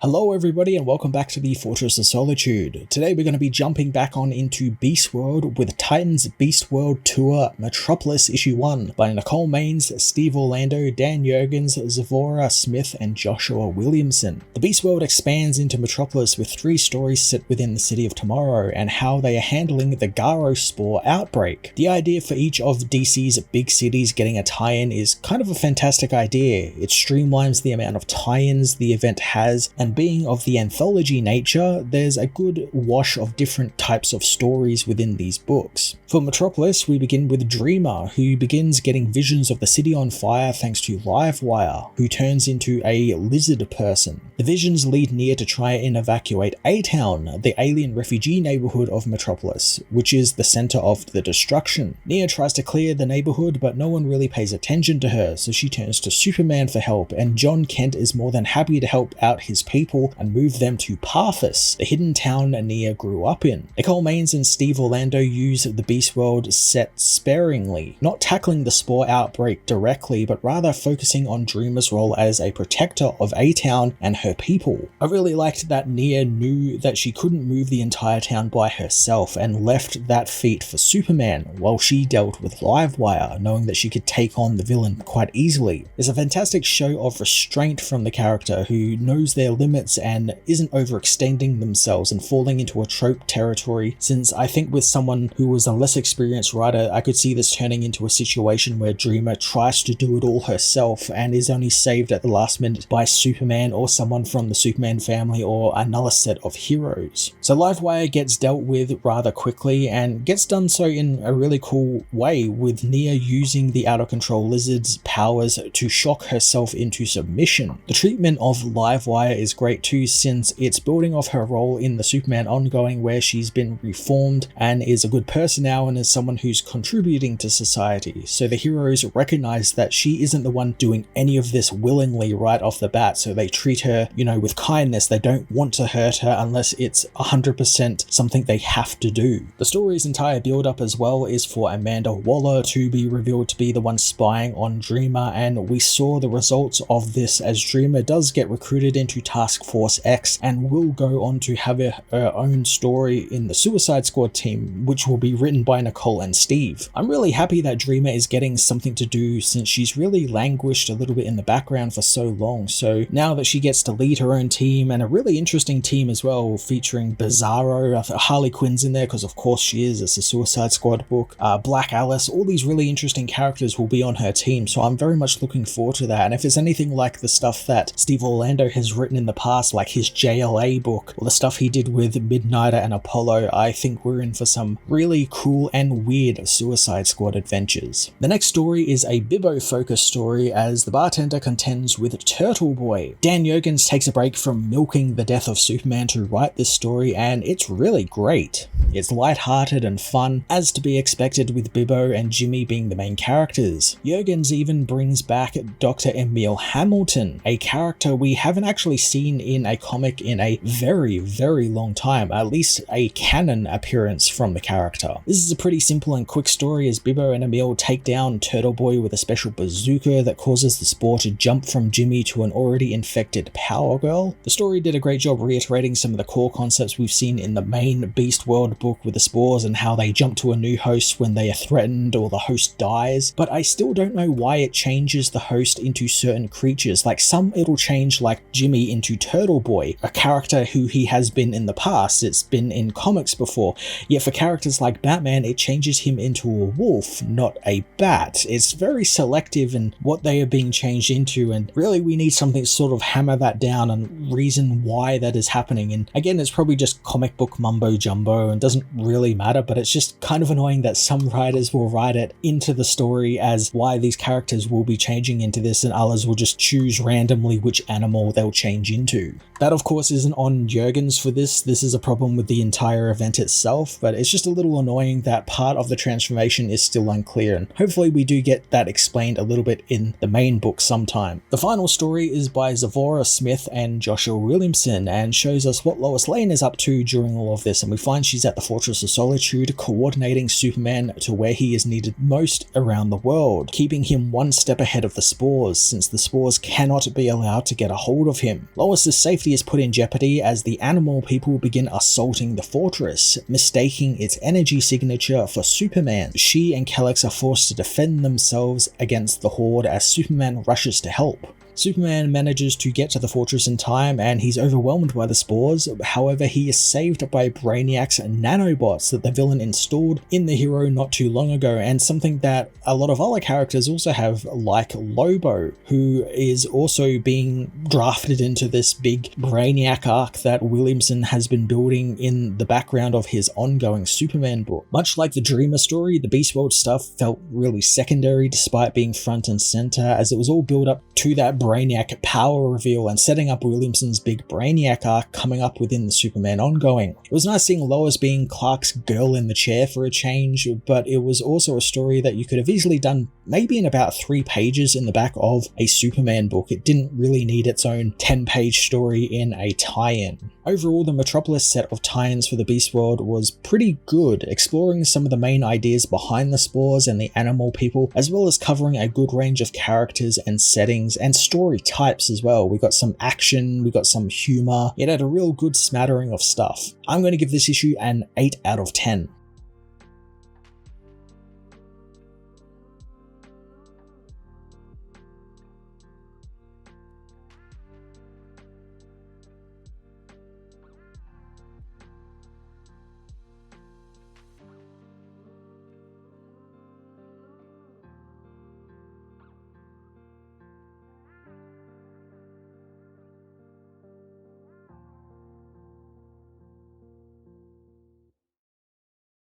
Hello everybody and welcome back to the Fortress of Solitude. Today we're going to be jumping back on into Beast World with Titan's Beast World Tour Metropolis Issue 1 by Nicole Maines, Steve Orlando, Dan Jurgens, Zavora Smith and Joshua Williamson. The Beast World expands into Metropolis with 3 stories set within the city of tomorrow and how they are handling the Garo Spore outbreak. The idea for each of DC's big cities getting a tie-in is kind of a fantastic idea. It streamlines the amount of tie-ins the event has, and being of the anthology nature, there's a good wash of different types of stories within these books. For Metropolis, we begin with Dreamer, who begins getting visions of the city on fire thanks to Livewire, who turns into a lizard person. The visions lead Nia to try and evacuate A-Town, the alien refugee neighborhood of Metropolis, which is the center of the destruction. Nia tries to clear the neighborhood, but no one really pays attention to her, so she turns to Superman for help, and John Kent is more than happy to help out his people and move them to Parthas, the hidden town Nia grew up in. Nicole Maines and Steve Orlando use the Beast World set sparingly, not tackling the spore outbreak directly, but rather focusing on Dreamer's role as a protector of A-Town and her people. I really liked that Nia knew that she couldn't move the entire town by herself and left that feat for Superman while she dealt with Livewire, knowing that she could take on the villain quite easily. It's a fantastic show of restraint from the character who knows their limits and isn't overextending themselves and falling into a trope territory, since I think with someone who was a less experienced writer, I could see this turning into a situation where Dreamer tries to do it all herself and is only saved at the last minute by Superman or someone from the Superman family or another set of heroes. So Livewire gets dealt with rather quickly and gets done so in a really cool way, with Nia using the out of control lizard's powers to shock herself into submission. The treatment of Livewire is great too, since it's building off her role in the Superman ongoing where she's been reformed and is a good person now and is someone who's contributing to society. So the heroes recognize that she isn't the one doing any of this willingly right off the bat, so they treat her, with kindness. They don't want to hurt her unless it's 100% something they have to do. The story's entire build up as well is for Amanda Waller to be revealed to be the one spying on Dreamer, and we saw the results of this as Dreamer does get recruited into Task Force X and will go on to have her own story in the Suicide Squad team, which will be written by Nicole and Steve. I'm really happy that Dreamer is getting something to do, since she's really languished a little bit in the background for so long. So now that she gets to lead her own team, and a really interesting team as well, featuring Bizarro, Harley Quinn's in there because of course she is, it's a Suicide Squad book, Black Alice, all these really interesting characters will be on her team, so I'm very much looking forward to that. And if it's anything like the stuff that Steve Orlando has written in the past, like his JLA book or the stuff he did with Midnighter and Apollo, I think we're in for some really cool and weird Suicide Squad adventures. The next story is a Bibo Focus story as the bartender contends with Turtle Boy. Dan Jurgens takes a break from milking the death of Superman to write this story, and it's really great. It's light-hearted and fun, as to be expected with Bibo and Jimmy being the main characters. Jurgens even brings back Dr. Emil Hamilton, a character we haven't actually seen in a comic in a very, very long time, at least a canon appearance from the character. This is a pretty simple and quick story as Bibo and Emil take down Turtle Boy with a special bazooka that causes the spore to jump from Jimmy to an already infected Power Girl. The story did a great job reiterating some of the core concepts we've seen in the main Beast World book with the spores and how they jump to a new host when they are threatened or the host dies, but I still don't know why it changes the host into certain creatures. Like some it'll change like Jimmy into Turtle Boy, a character who he has been in the past, it's been in comics before, yet for characters like Batman it changes him into a wolf, not a bat. It's very selective in what they are being changed into, and really we need something to sort of hammer that down and reason why that is happening. And again, it's probably just comic book mumbo jumbo and doesn't really matter, but it's just kind of annoying that some writers will write it into the story as why these characters will be changing into this, and others will just choose randomly which animal they'll change into. That of course isn't on Jurgens for this is a problem with the entire event itself, but it's just a little annoying that part of the transformation is still unclear, and hopefully we do get that explained a little bit in the main book sometime. The final story is by Zavora Smith and Joshua Williamson and shows us what Lois Lane is up to during all of this, and we find she's at the Fortress of Solitude coordinating Superman to where he is needed most around the world, keeping him one step ahead of the spores, since the spores cannot be allowed to get a hold of him. Lois Lois's safety is put in jeopardy as the animal people begin assaulting the fortress, mistaking its energy signature for Superman. She and Kellex are forced to defend themselves against the Horde as Superman rushes to help. Superman manages to get to the fortress in time and he's overwhelmed by the spores. However, he is saved by Brainiac's nanobots that the villain installed in the hero not too long ago, and something that a lot of other characters also have, like Lobo, who is also being drafted into this big Brainiac arc that Williamson has been building in the background of his ongoing Superman book. Much like the Dreamer story, the Beast World stuff felt really secondary despite being front and center, as it was all built up to that Brainiac power reveal and setting up Williamson's big Brainiac arc coming up within the Superman ongoing. It was nice seeing Lois being Clark's girl in the chair for a change, but it was also a story that you could have easily done maybe in about 3 pages in the back of a Superman book. It didn't really need its own 10-page story in a tie-in. Overall, the Metropolis set of tie-ins for the Beast World was pretty good, exploring some of the main ideas behind the spores and the animal people, as well as covering a good range of characters and settings and story types as well. We got some action, we got some humor. It had a real good smattering of stuff. I'm going to give this issue an 8 out of 10.